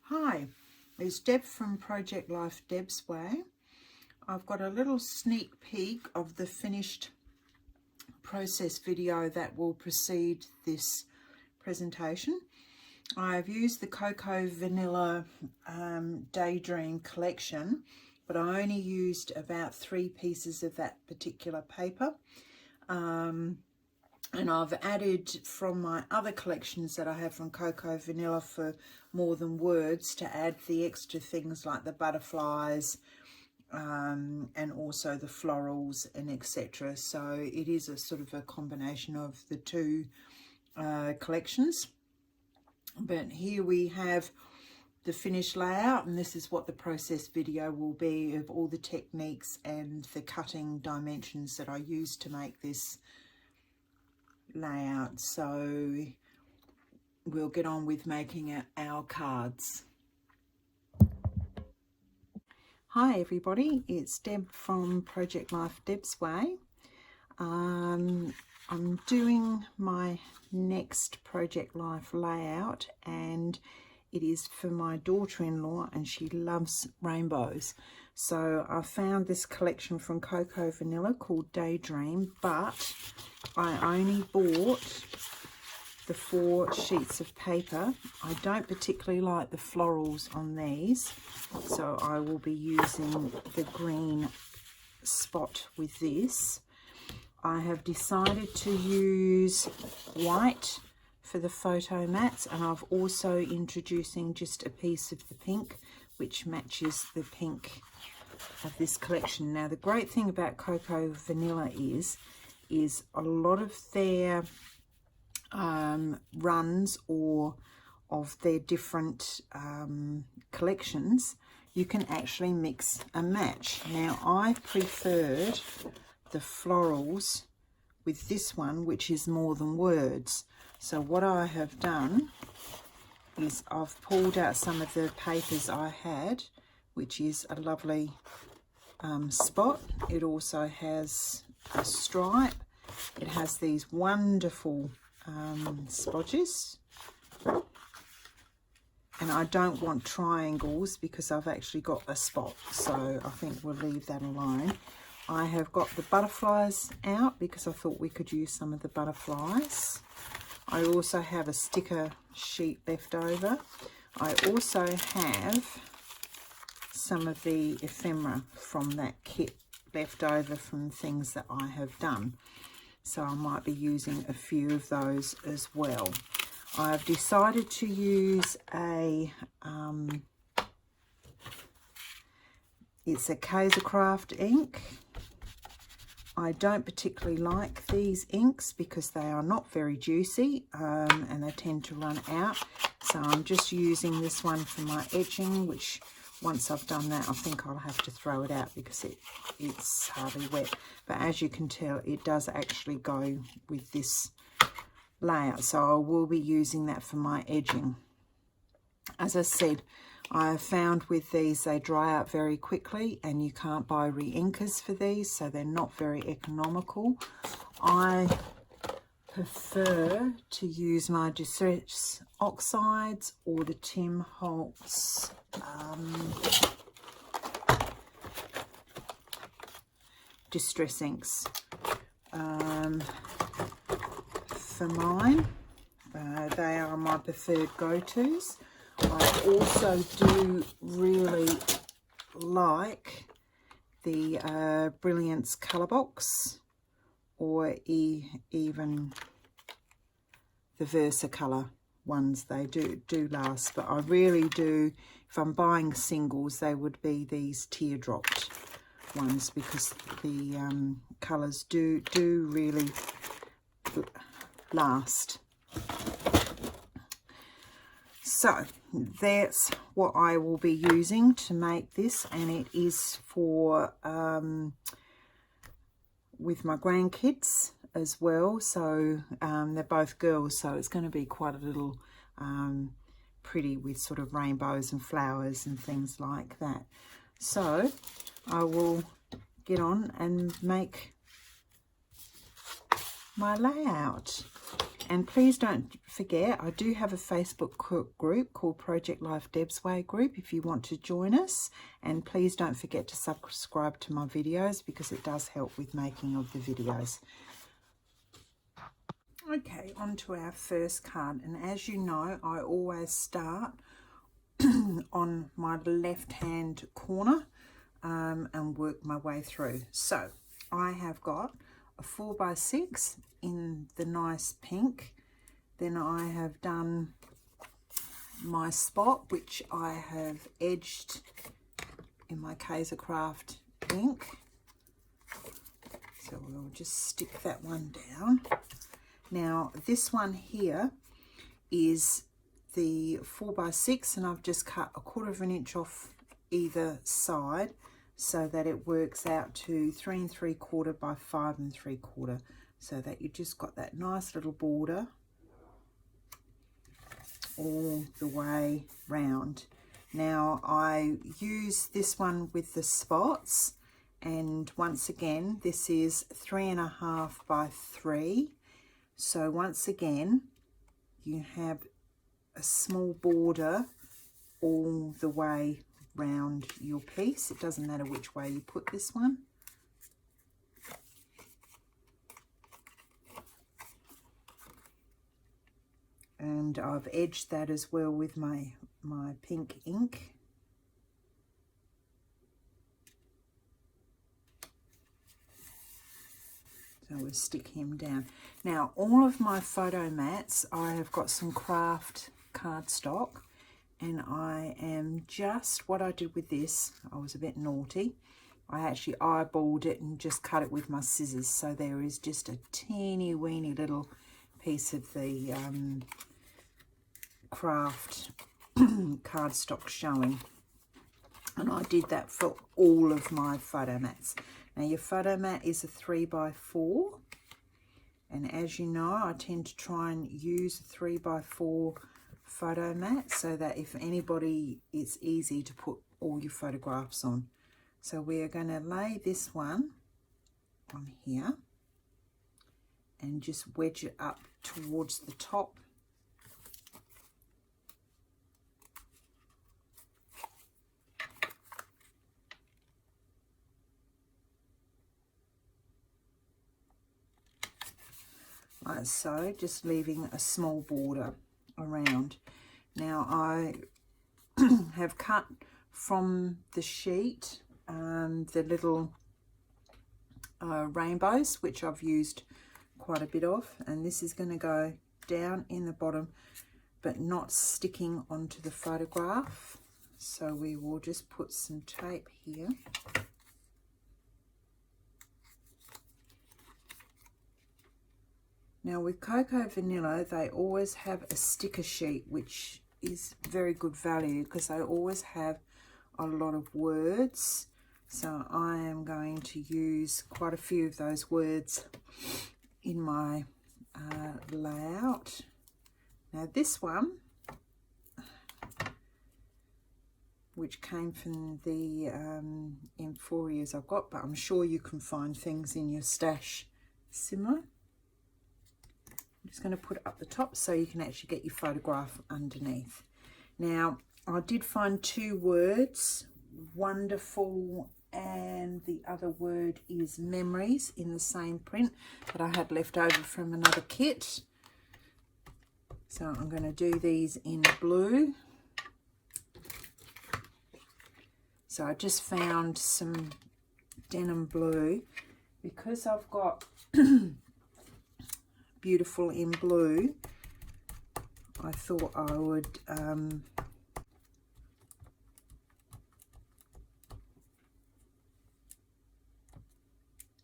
Hi, it's Deb from Project Life Deb's Way. I've got a little sneak peek of the finished process video that will precede this presentation. I've used the Cocoa Vanilla Daydream collection, but I only used about 3 pieces of that particular paper. And I've added from my other collections that I have from Cocoa Vanilla for More Than Words to add the extra things like the butterflies and also the florals and etc. So it is a sort of a combination of the two collections. But here we have the finished layout, and this is what the process video will be of all the techniques and the cutting dimensions that I used to make this layout. So we'll get on with making our cards. Hi everybody, it's Deb from Project Life Deb's Way. I'm doing my next Project Life layout, and it is for my daughter-in-law, and she loves rainbows. So I found this collection from Cocoa Vanilla called Daydream, but I only bought the 4 sheets of paper. I don't particularly like the florals on these, so I will be using the green spot with this. I have decided to use white for the photo mats, and I've also introducing just a piece of the pink which matches the pink of this collection. Now the great thing about Cocoa Vanilla is a lot of their runs or of their different collections, you can actually mix and match. Now I preferred the florals with this one, which is More Than Words. So what I have done is I've pulled out some of the papers I had, which is a lovely spot. It also has a stripe. It has these wonderful splodges, and I don't want triangles because I've actually got a spot, so I think we'll leave that alone. I have got the butterflies out because I thought we could use some of the butterflies. I also have a sticker sheet left over. I also have some of the ephemera from that kit left over from things that I have done. So I might be using a few of those as well. I've decided to use it's a Kaisercraft ink. I don't particularly like these inks because they are not very juicy and they tend to run out. So I'm just using this one for my edging, which once I've done that, I think I'll have to throw it out because it's hardly wet. But as you can tell, it does actually go with this layout. So I will be using that for my edging. As I said, I have found with these, they dry out very quickly and you can't buy re-inkers for these, so they're not very economical. I prefer to use my Distress Oxides or the Tim Holtz Distress Inks for mine. They are my preferred go-tos. I also do really like the Brilliance Colour Box, or even the Versacolor ones. They do last, but I really do, if I'm buying singles, they would be these teardropped ones because the colours do really last. So that's what I will be using to make this, and it is for with my grandkids as well. So they're both girls, so it's going to be quite a little pretty with sort of rainbows and flowers and things like that. So I will get on and make my layout. And please don't forget, I do have a Facebook group called Project Life Deb's Way group if you want to join us. And please don't forget to subscribe to my videos because it does help with making of the videos. Okay, on to our first card. And as you know, I always start on my left-hand corner and work my way through. So I have got a 4x6 in the nice pink. Then I have done my spot, which I have edged in my Kaiser Craft ink. So we'll just stick that one down. Now this one here is the 4x6, and I've just cut 1/4 inch off either side so that it works out to 3 3/4 by 5 3/4, so that you just got that nice little border all the way round. Now I use this one with the spots, and once again this is 3 1/2 by 3. So once again you have a small border all the way round your piece. It doesn't matter which way you put this one. And I've edged that as well with my pink ink. So we'll stick him down. Now all of my photo mats, I have got some craft cardstock, and I am just, what I did with this, I was a bit naughty. I actually eyeballed it and just cut it with my scissors, so there is just a teeny weeny little piece of the craft cardstock showing. And I did that for all of my photo mats. Now your photo mat is a 3x4, and as you know, I tend to try and use a 3x4 photo mat so that if anybody, it's easy to put all your photographs on. So we are going to lay this one on here and just wedge it up towards the top. Like so, just leaving a small border around. Now I have cut from the sheet the little rainbows, which I've used quite a bit of, and this is going to go down in the bottom but not sticking onto the photograph. So we will just put some tape here. Now with Cocoa Vanilla, they always have a sticker sheet, which is very good value because they always have a lot of words. So I am going to use quite a few of those words in my layout. Now this one, which came from the Emphorias I've got, but I'm sure you can find things in your stash similar. I'm just going to put it up the top so you can actually get your photograph underneath. Now, I did find 2 words, wonderful, and the other word is memories, in the same print that I had left over from another kit. So I'm going to do these in blue. So I just found some denim blue because I've got beautiful in blue. I thought I would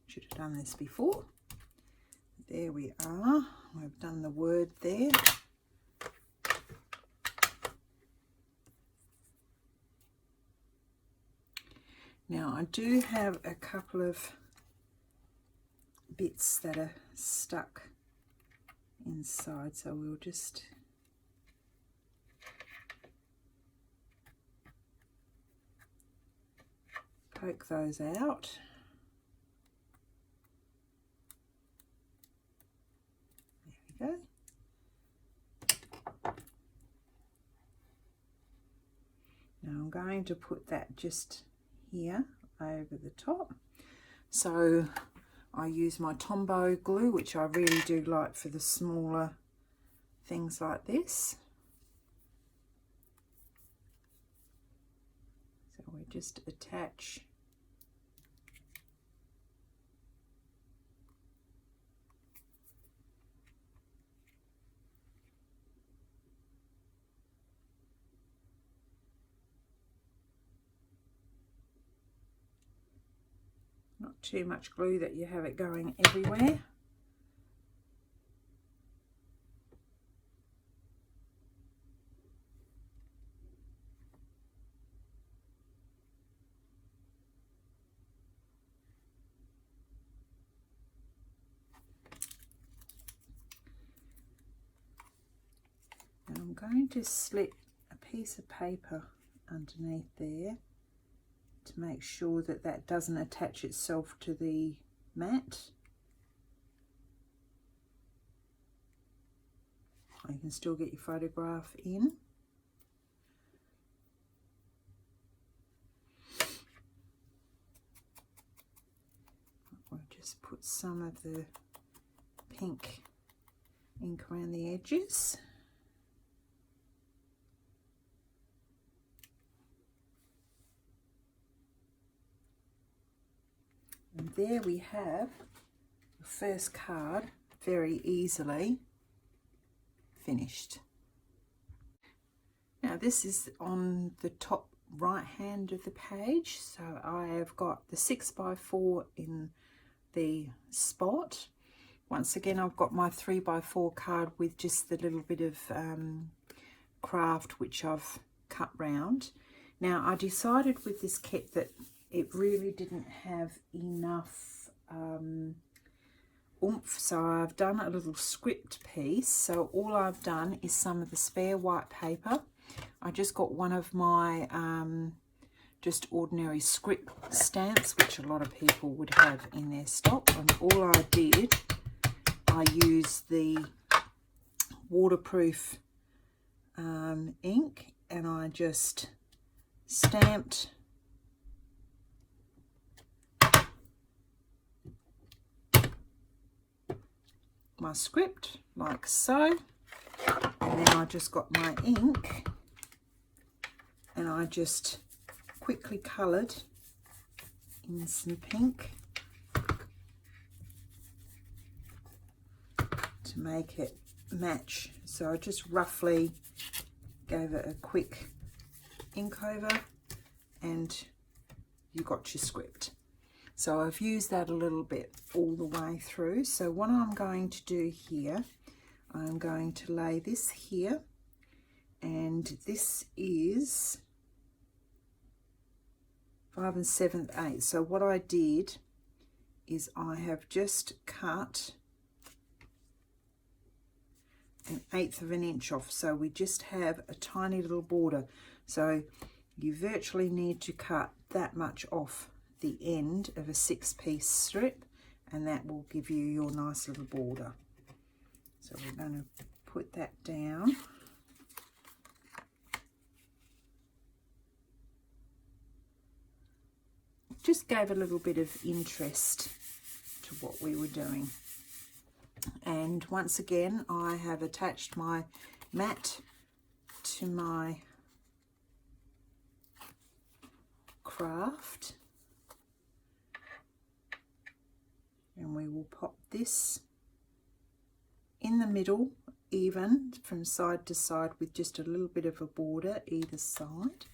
should have done this before. There we are. We've done the word there. Now I do have a couple of bits that are stuck inside, so we'll just poke those out. There we go. Now I'm going to put that just here over the top. So I use my Tombow glue, which I really do like for the smaller things like this. So we just attach not too much glue that you have it going everywhere. And I'm going to slip a piece of paper underneath there to make sure that that doesn't attach itself to the mat. You can still get your photograph in. I'll just put some of the pink ink around the edges. And there we have the first card, very easily finished. Now this is on the top right hand of the page, so I have got the 6x4 in the spot. Once again, I've got my 3x4 card with just the little bit of craft which I've cut round. Now I decided with this kit that it really didn't have enough oomph, so I've done a little script piece. So all I've done is some of the spare white paper. I just got one of my just ordinary script stamps, which a lot of people would have in their stock, and all I did, I used the waterproof ink, and I just stamped my script like so, and then I just got my ink and I just quickly coloured in some pink to make it match. So I just roughly gave it a quick ink over and you got your script. So I've used that a little bit all the way through. So what I'm going to do here, I'm going to lay this here, and this is 5 7/8. So what I did is I have just cut 1/8 of an inch off, so we just have a tiny little border. So you virtually need to cut that much off the end of a 6-piece strip, and that will give you your nice little border. So we're going to put that down. Just gave a little bit of interest to what we were doing. And once again, I have attached my mat to my craft, and we will pop this in the middle, even from side to side, with just a little bit of a border either side,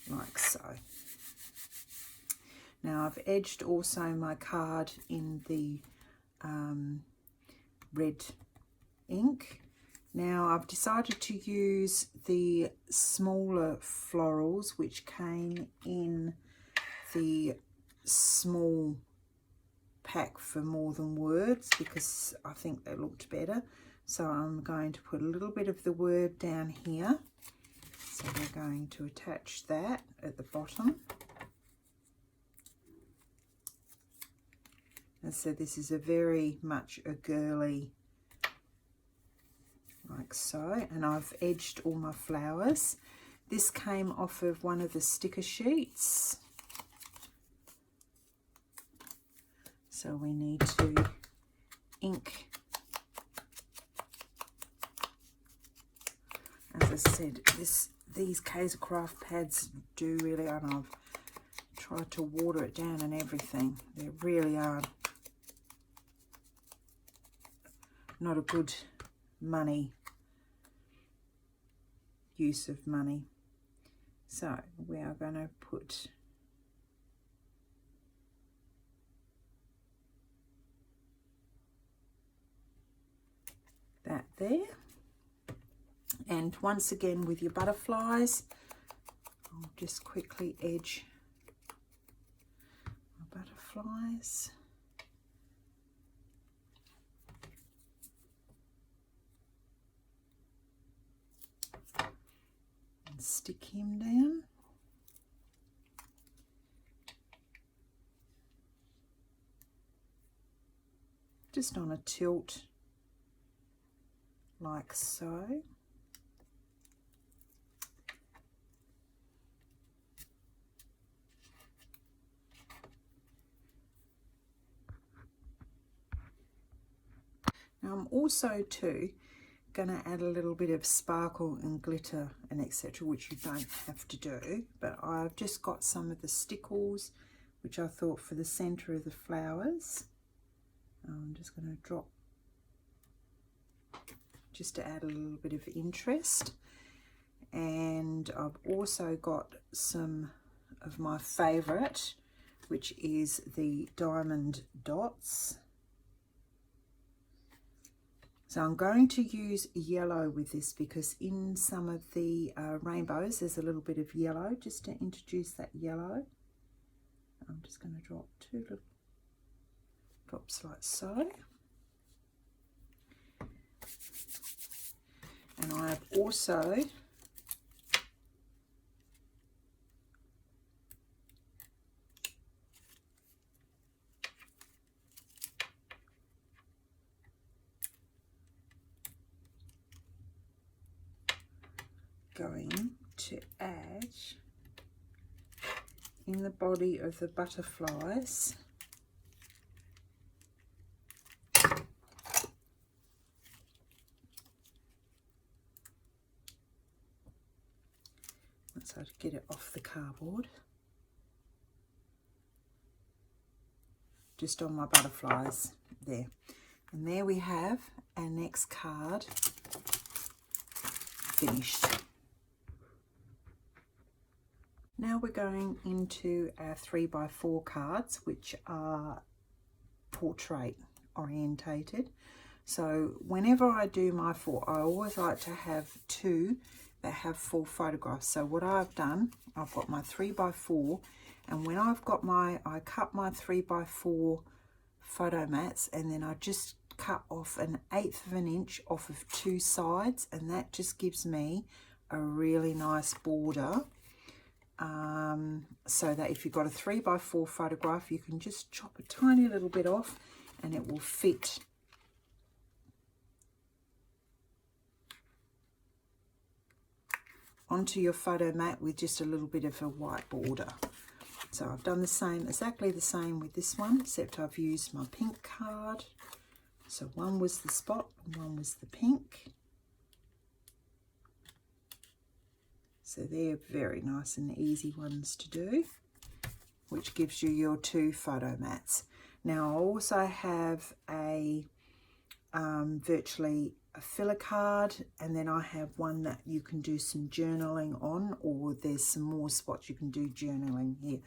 like so. Now I've edged also my card in the red ink. Now I've decided to use the smaller florals which came in the small pack for More Than Words, because I think they looked better. So I'm going to put a little bit of the word down here. So we're going to attach that at the bottom. And so this is a very much a girly, like so, and I've edged all my flowers. This came off of one of the sticker sheets. So we need to ink. As I said, these Kaiser Craft pads do really, and I've tried to water it down and everything. They really are not a good use of money. So we are going to put that there. And once again with your butterflies, I'll just quickly edge my butterflies. And stick him down. Just on a tilt like so. Now I'm also too going to add a little bit of sparkle and glitter and etc, which you don't have to do, but I've just got some of the stickles which I thought for the center of the flowers. I'm just going to drop just to add a little bit of interest. And I've also got some of my favorite, which is the diamond dots. So I'm going to use yellow with this because in some of the rainbows there's a little bit of yellow, just to introduce that yellow. I'm just going to drop 2 little drops like so. And I have also going to add in the body of the butterflies once I get it off the cardboard, just on my butterflies there. And there we have our next card finished. Now we're going into our 3x4 cards, which are portrait orientated. So whenever I do my 4, I always like to have 2 that have full photographs. So what I've done, I've got my 3x4, and when I've got I cut my 3x4 photo mats, and then I just cut off 1/8 of an inch off of 2 sides, and that just gives me a really nice border. So that if you've got a 3x4 photograph, you can just chop a tiny little bit off and it will fit onto your photo mat with just a little bit of a white border. So I've done the same, exactly the same with this one, except I've used my pink card. So one was the spot and one was the pink. So they're very nice and easy ones to do, which gives you your 2 photo mats. Now I also have a virtually a filler card, and then I have one that you can do some journaling on, or there's some more spots you can do journaling here.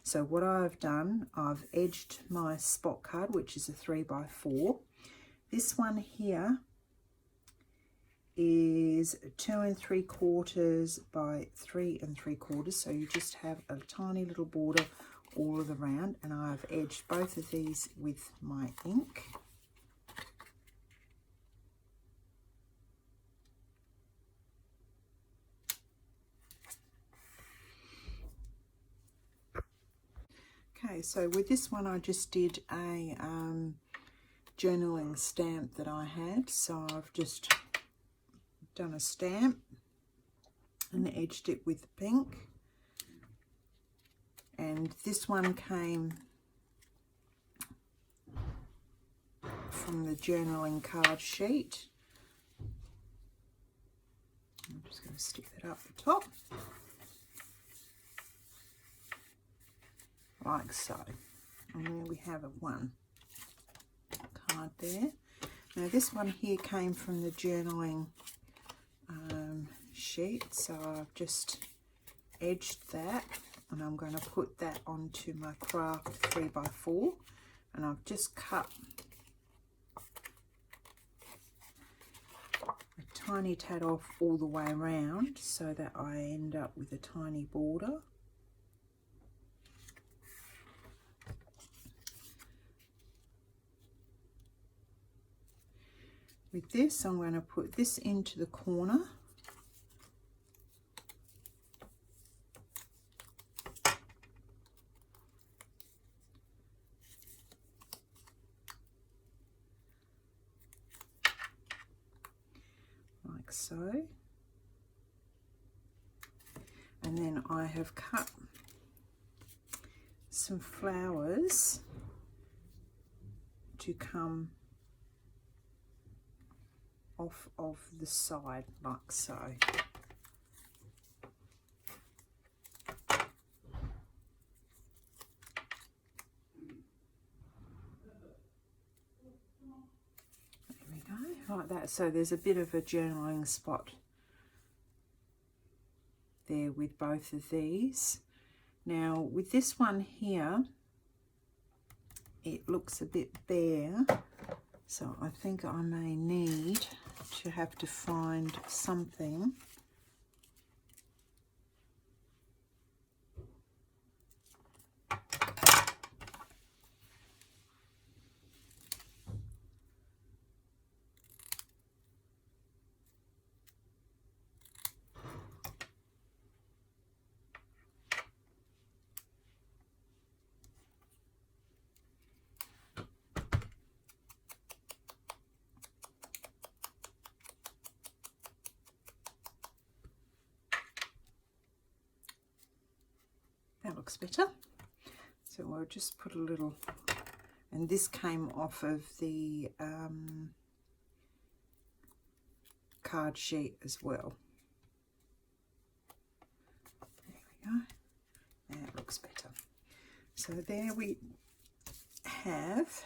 So what I've done, I've edged my spot card, which is a 3x4. This one here is 2 3/4 by 3 3/4, so you just have a tiny little border all around, and I've edged both of these with my ink. Okay, so with this one I just did a journaling stamp that I had, so I've just done a stamp and edged it with pink. And this one came from the journaling card sheet. I'm just going to stick that up the top, like so. And there we have one card there. Now this one here came from the journaling sheet, so I've just edged that, and I'm going to put that onto my craft 3x4, and I've just cut a tiny tad off all the way around so that I end up with a tiny border. With this, I'm going to put this into the corner. Like so. And then I have cut some flowers to come off of the side, like so. There we go, like that. So there's a bit of a journaling spot there with both of these. Now with this one here, it looks a bit bare, so I think I may need to have to find something that looks better. So we'll just put a little, and this came off of the card sheet as well. There we go. That looks better. So there we have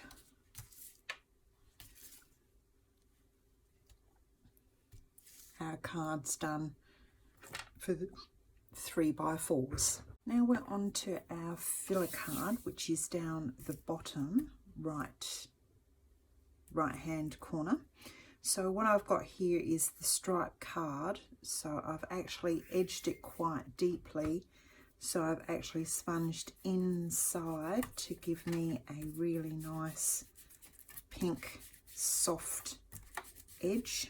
our cards done for the 3x4s. Now we're on to our filler card, which is down the bottom right hand corner. So what I've got here is the striped card. So I've actually edged it quite deeply. So I've actually sponged inside to give me a really nice pink soft edge.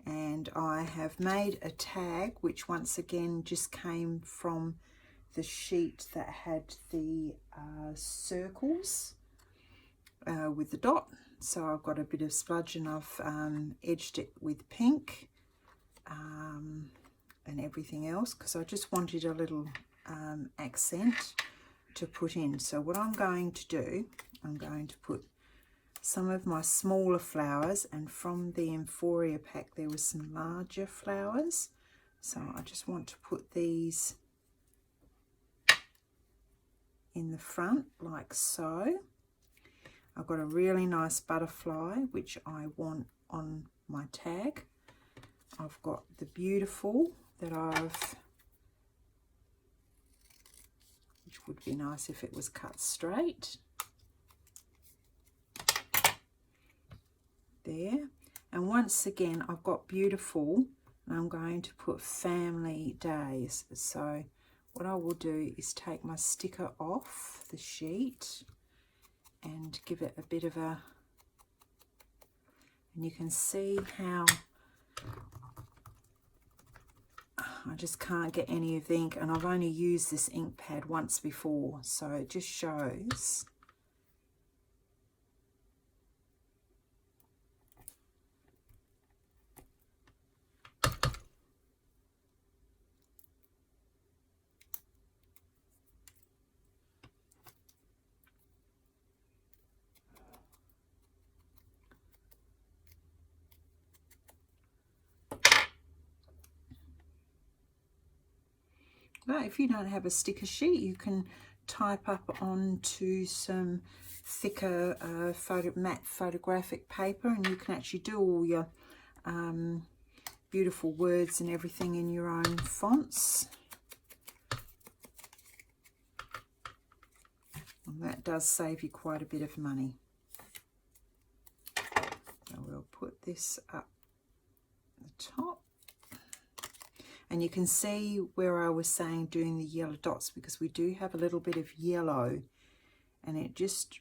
And I have made a tag, which once again just came from the sheet that had the circles with the dot. So I've got a bit of spludge, and I've edged it with pink and everything else, because I just wanted a little accent to put in. So what I'm going to do, I'm going to put some of my smaller flowers, and from the Euphoria pack there was some larger flowers, so I just want to put these in the front like so. I've got a really nice butterfly which I want on my tag. I've got the beautiful that which would be nice if it was cut straight. There, and once again I've got beautiful, and I'm going to put family days. So what I will do is take my sticker off the sheet and give it a bit of a, and you can see how I just can't get any of the ink, and I've only used this ink pad once before, so it just shows. But if you don't have a sticker sheet, you can type up onto some thicker matte photographic paper, and you can actually do all your beautiful words and everything in your own fonts. And that does save you quite a bit of money. So we'll put this up the top. And you can see where I was saying doing the yellow dots, because we do have a little bit of yellow, and it just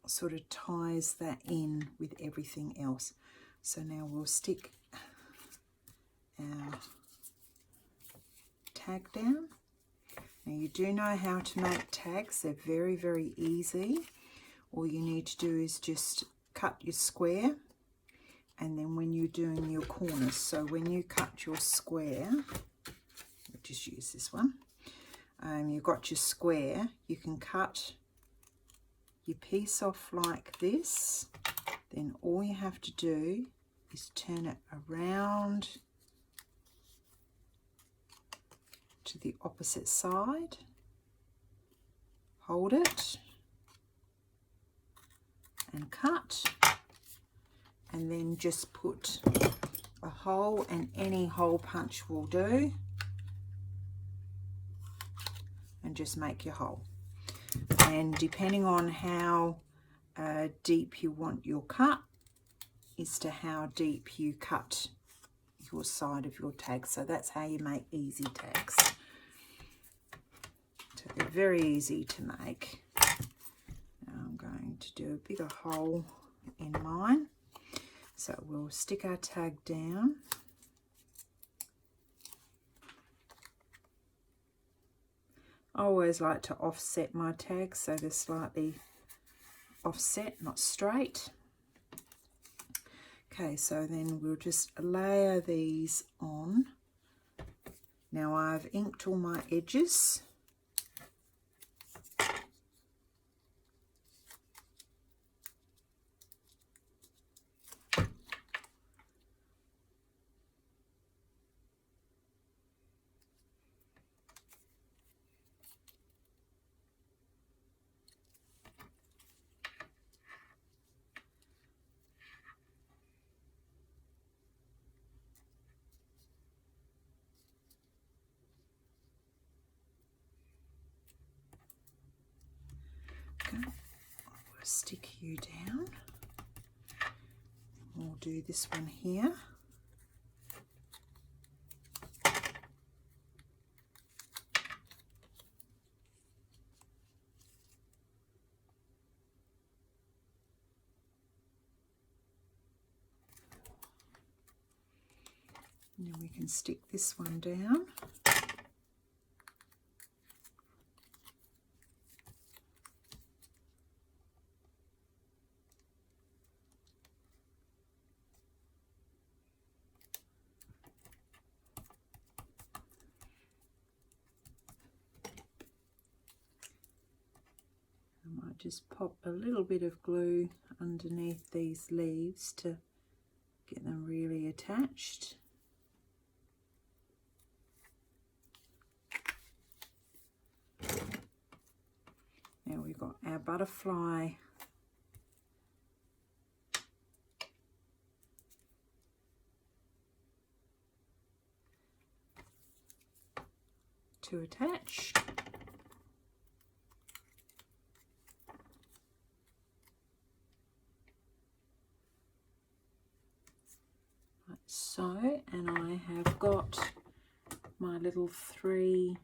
sort of ties that in with everything else. So now we'll stick our tag down. Now you do know how to make tags. They're very, very easy. All you need to do is just cut your square, and then when you're doing your corners, so when you cut your square, we'll just use this one, you've got your square, you can cut your piece off like this. Then all you have to do is turn it around to the opposite side, hold it and cut, and then just put a hole, and any hole punch will do, and just make your hole. And depending on how deep you want your cut is to how deep you cut your side of your tag. So that's how you make easy tags. So they're very easy to make. Now I'm going to do a bigger hole in mine. So we'll stick our tag down. I always like to offset my tags so they're slightly offset, not straight. Okay, so then we'll just layer these on. Now I've inked all my edges. We'll stick you down. We'll do this one here. And then we can stick this one down. Just pop a little bit of glue underneath these leaves to get them really attached. Now we've got our butterfly to attach. So, and I have got my little 3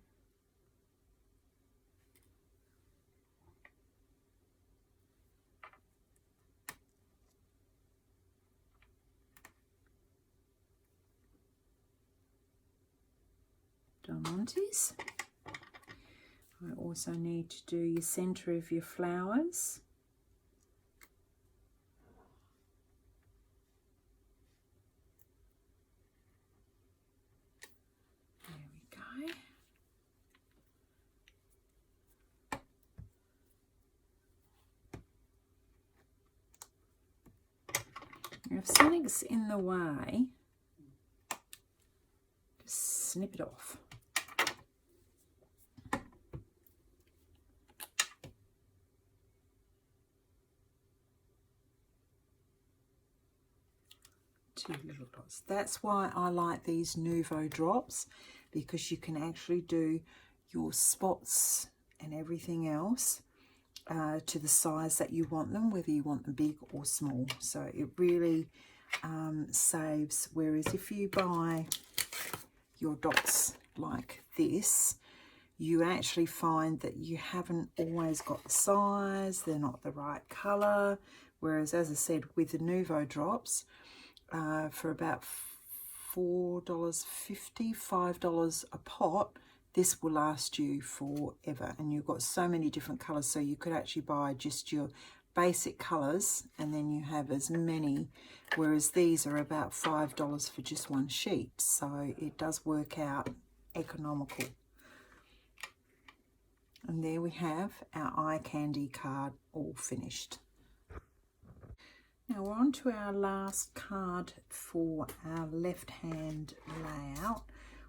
diamantes. I also need to do your center of your flowers. If something's in the way, just snip it off. 2 little dots. That's why I like these Nouveau drops, because you can actually do your spots and everything else to the size that you want them, whether you want them big or small. So it really saves. Whereas if you buy your dots like this, you actually find that you haven't always got the size, they're not the right colour. Whereas, as I said, with the Nouveau drops, for about $4.50, $5 a pot, this will last you forever. And you've got so many different colours, so you could actually buy just your basic colours and then you have as many, whereas these are about $5 for just one sheet. So it does work out economical. And there we have our eye candy card all finished. Now we're on to our last card for our left hand layout,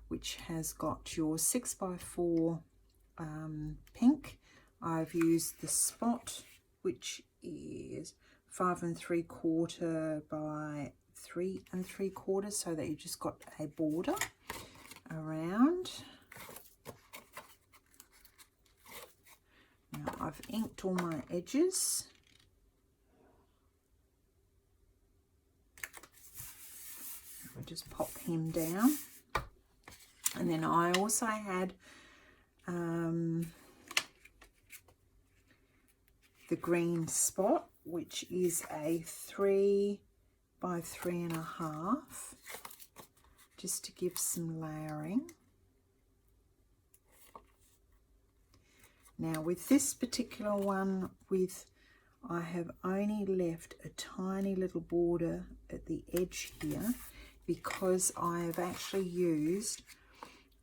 which has got your 6x4 pink. I've used the spot, which is 5 3/4 by 3 3/4, so that you just got a border around. Now I've inked all my edges. I'll just pop him down. And then I also had the green spot, which is a 3 by 3.5, just to give some layering. Now with this particular one, I have only left a tiny little border at the edge here, because I have actually used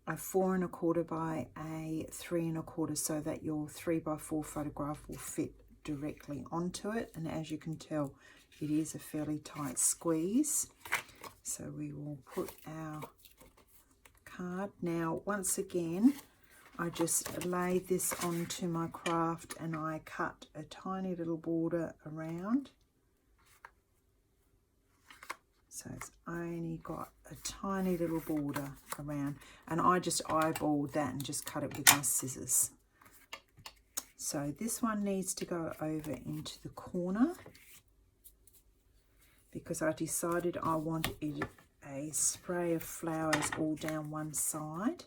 a 4 1/4 by a 3 1/4, so that your 3x4 photograph will fit directly onto it. And as you can tell, it is a fairly tight squeeze. So we will put our card. Now once again, I just laid this onto my craft and I cut a tiny little border around. So it's only got a tiny little border around, and I just eyeballed that and just cut it with my scissors. So this one needs to go over into the corner, because I decided I wanted a spray of flowers all down one side.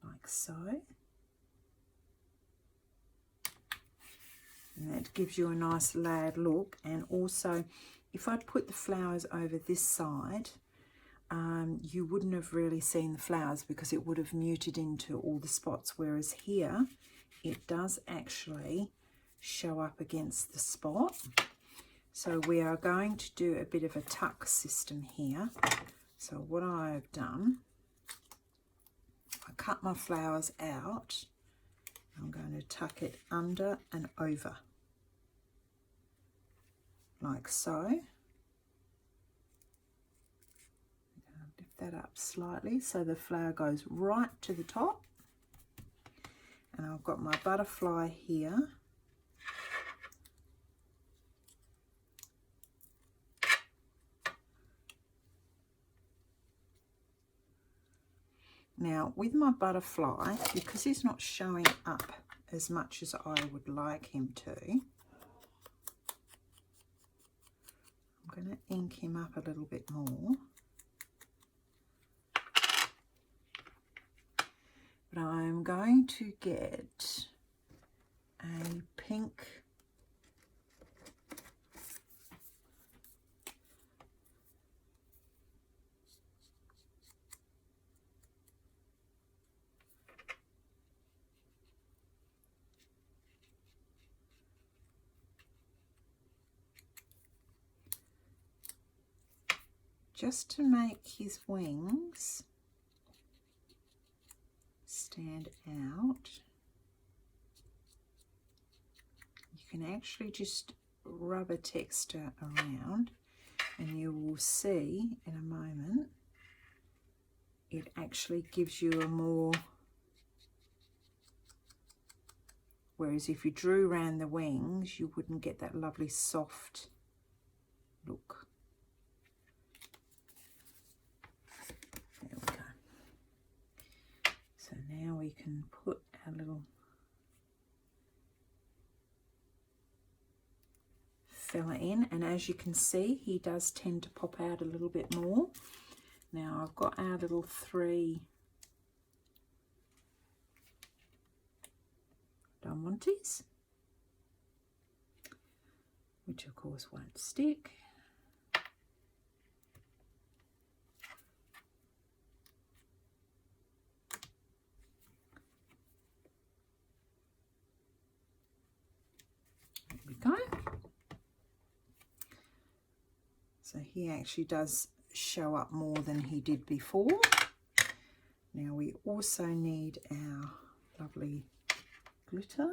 Like so. And that gives you a nice layered look. And also, if I'd put the flowers over this side, you wouldn't have really seen the flowers, because it would have muted into all the spots. Whereas here, it does actually show up against the spot. So we are going to do a bit of a tuck system here. So what I've done, I cut my flowers out. I'm going to tuck it under and over, like so. Lift that up slightly so the flower goes right to the top. And I've got my butterfly here. Now with my butterfly, because he's not showing up as much as I would like him to, I'm going to ink him up a little bit more. But I'm going to get a pink just to make his wings stand out. You can actually just rub a texture around, and you will see in a moment it actually gives you a more whereas if you drew around the wings you wouldn't get that lovely soft look. There we go. So now we can put our little fella in, and as you can see he does tend to pop out a little bit more. Now I've got our little 3 diamantes, which of course won't stick. There we go. So he actually does show up more than he did before. Now we also need our lovely glitter.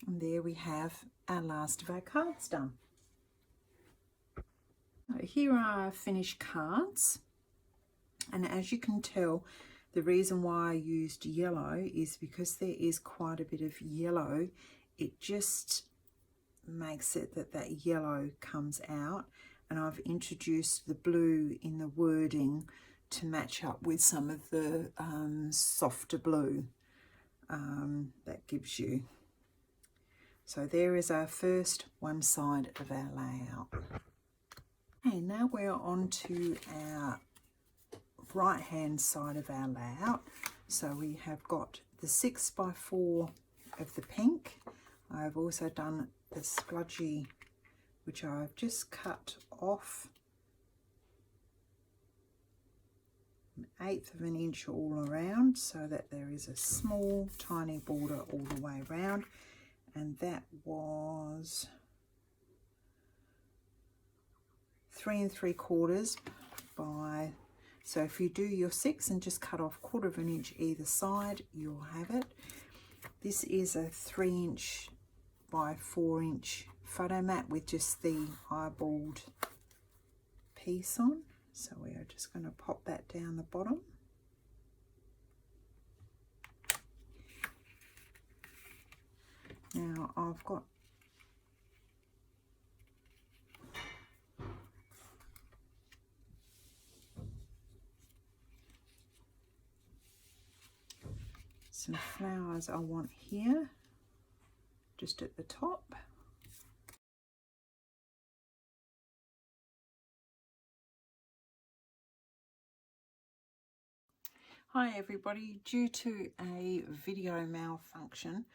And there we have our last of our cards done. So here are our finished cards, and as you can tell, the reason why I used yellow is because there is quite a bit of yellow. It just makes it that yellow comes out, and I've introduced the blue in the wording to match up with some of the softer blue that gives you. So there is our first one side of our layout. Okay, now we're on to our right hand side of our layout. So we have got the 6x4 of the pink. I've also done the spludgy, which I've just cut off 1/8 of an inch all around, so that there is a small tiny border all the way around. And that was 3 3/4 by, so if you do your 6 and just cut off 1/4 of an inch either side, you'll have it. This is a 3 inch by 4 inch photo mat with just the eyeballed piece on. So we are just going to pop that down the bottom. Now I've got some flowers I want here, just at the top. Hi everybody, due to a video malfunction,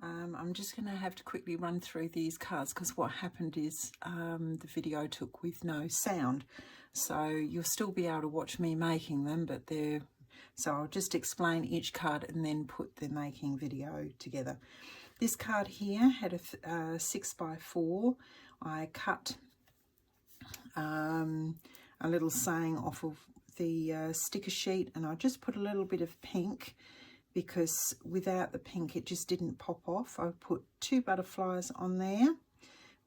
I'm just going to have to quickly run through these cards, because what happened is the video took with no sound. So you'll still be able to watch me making them, but so I'll just explain each card and then put the making video together. This card here had a 6x4. I cut a little saying off of the sticker sheet, and I just put a little bit of pink, because without the pink it just didn't pop off. I put 2 butterflies on there,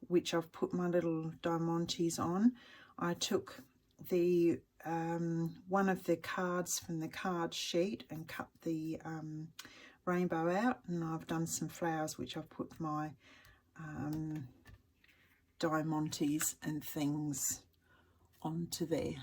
which I've put my little diamantes on. I took the one of the cards from the card sheet and cut the rainbow out, and I've done some flowers which I've put my diamantes and things onto there.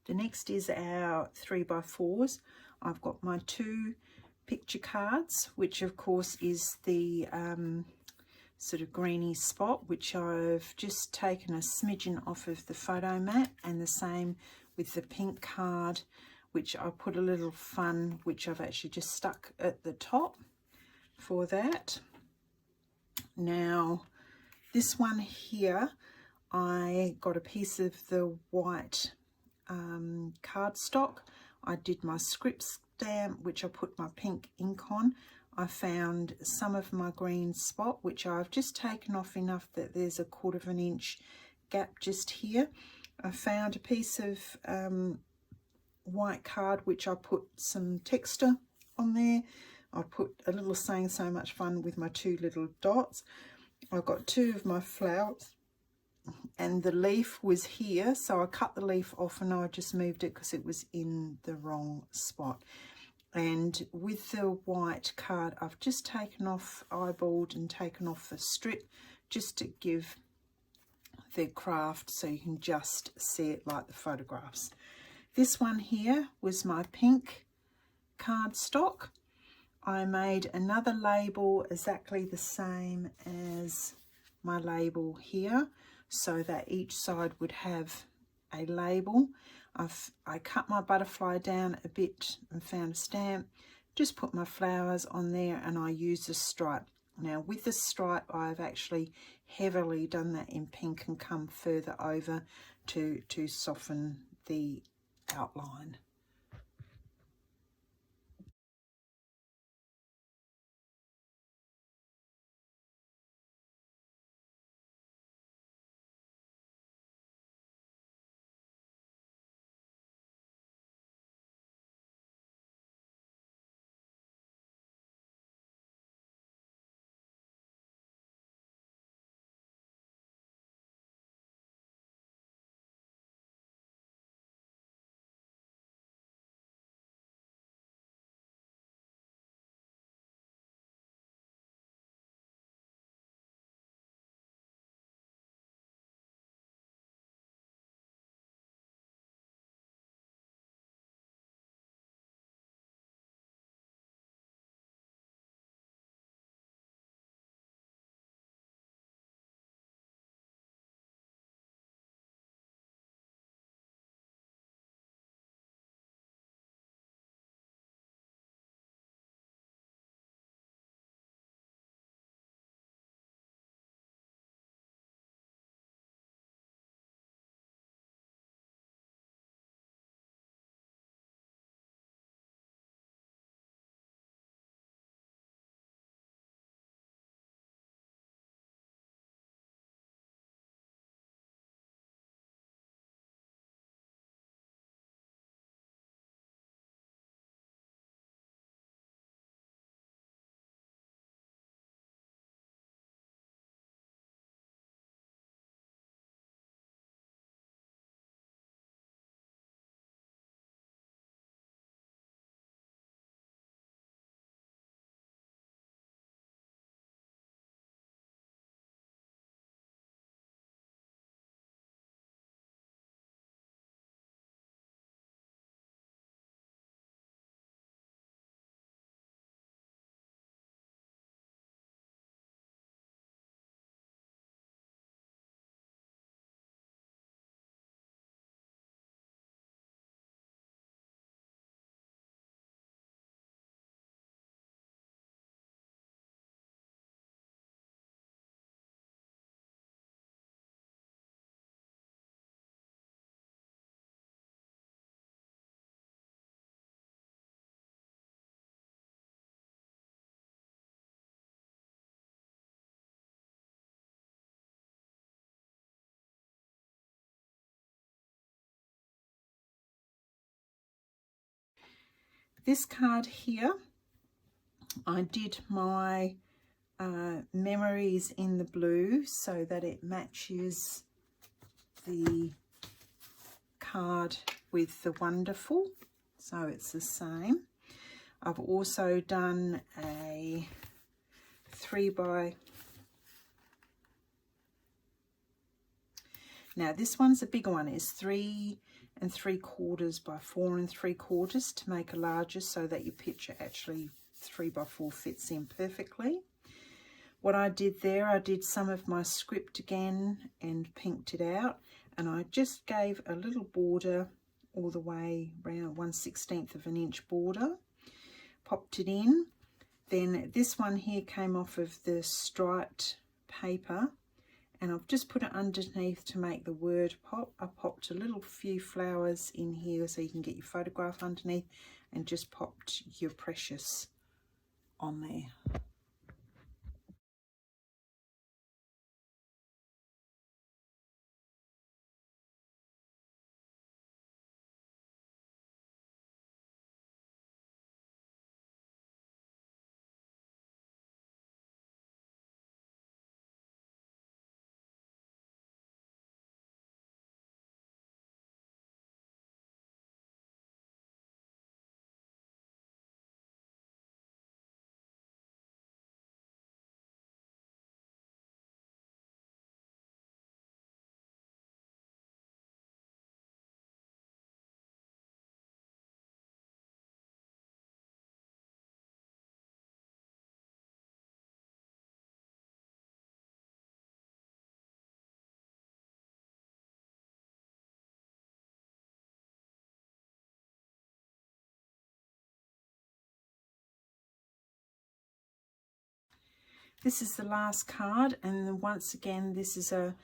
The next is our 3x4s. I've got my 2 picture cards, which of course is the sort of greeny spot, which I've just taken a smidgen off of the photo mat, and the same with the pink card, which I put a little fun, which I've actually just stuck at the top for that. Now this one here, I got a piece of the white cardstock. I did my script stamp, which I put my pink ink on. I found some of my green spot, which I've just taken off enough that there's a 1/4 inch gap just here. I found a piece of white card, which I put some texture on there. I put a little saying "so much fun" with my 2 little dots. I've got 2 of my flowers, and the leaf was here, so I cut the leaf off and I just moved it because it was in the wrong spot. And with the white card, I've just taken off, eyeballed and taken off the strip, just to give the craft so you can just see it like the photographs. This one here was my pink cardstock. I made another label exactly the same as my label here, so that each side would have a label. I cut my butterfly down a bit and found a stamp, just put my flowers on there, and I used a stripe. Now with the stripe, I've actually heavily done that in pink and come further over to soften the outline. This card here, I did my memories in the blue so that it matches the card with the wonderful, so it's the same. I've also done a 3x. Now this one's a bigger one, it's 3 3/4 by 4 3/4 to make a larger, so that your picture actually 3 by 4 fits in perfectly. What I did there, I did some of my script again and pinked it out, and I just gave a little border all the way around, 1/16 of an inch border, popped it in. Then this one here came off of the striped paper, and I've just put it underneath to make the word pop. I popped a little few flowers in here so you can get your photograph underneath, and just popped your precious on there. This is the last card, and then once again this is a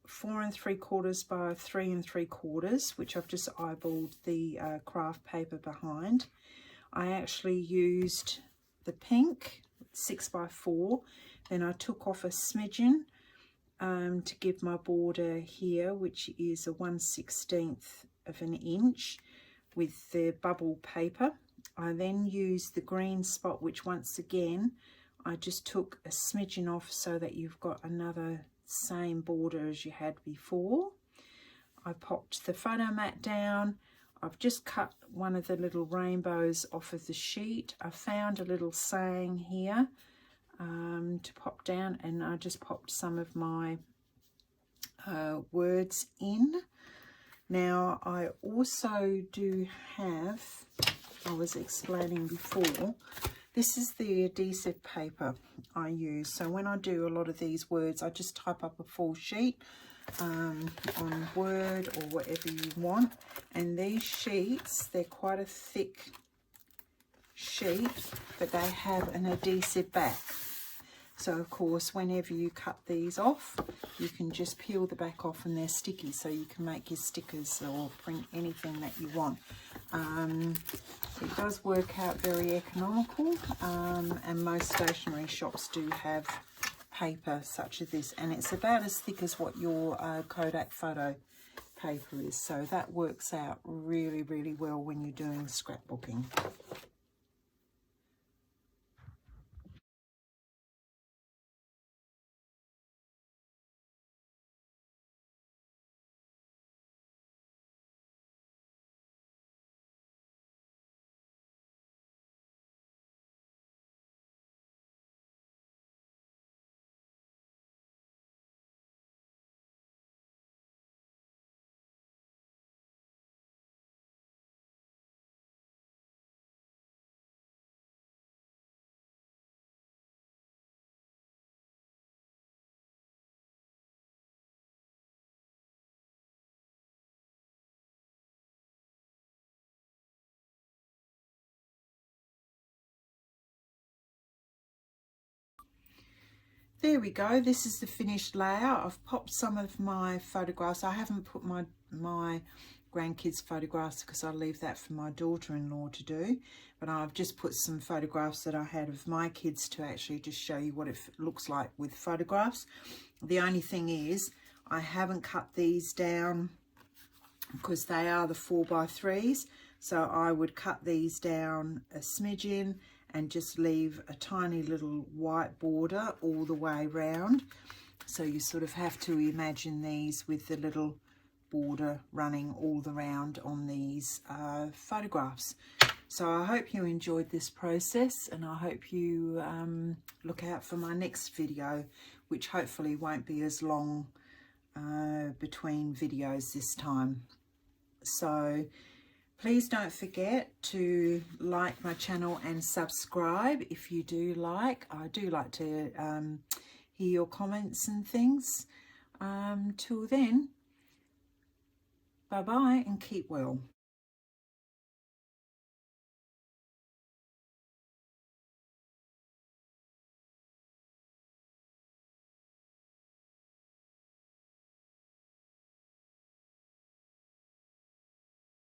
4 3/4 by 3 3/4, which I've just eyeballed the craft paper behind. I actually used the pink 6 by 4, then I took off a smidgen to give my border here, which is a 1/16 of an inch, with the bubble paper. I then used the green spot, which once again I just took a smidgen off so that you've got another same border as you had before. I popped the photo mat down. I've just cut one of the little rainbows off of the sheet. I found a little saying here to pop down, and I just popped some of my words in. Now I also do have, I was explaining before, this is the adhesive paper I use. So when I do a lot of these words, I just type up a full sheet on Word or whatever you want. And these sheets, they're quite a thick sheet, but they have an adhesive back. So of course, whenever you cut these off, you can just peel the back off, and they're sticky, so you can make your stickers or print anything that you want. It does work out very economical, and most stationery shops do have paper such as this, and it's about as thick as what your Kodak photo paper is, so that works out really, really well when you're doing scrapbooking. There we go, this is the finished layout. I've popped some of my photographs. I haven't put my grandkids' photographs because I leave that for my daughter-in-law to do, but I've just put some photographs that I had of my kids to actually just show you what it looks like with photographs. The only thing is, I haven't cut these down because they are the 4 by 3s, so I would cut these down a smidgen and just leave a tiny little white border all the way round. So you sort of have to imagine these with the little border running all around on these photographs. So I hope you enjoyed this process, and I hope you look out for my next video, which hopefully won't be as long between videos this time. So please don't forget to like my channel and subscribe if you do like. I do like to hear your comments and things. Till then, bye-bye and keep well.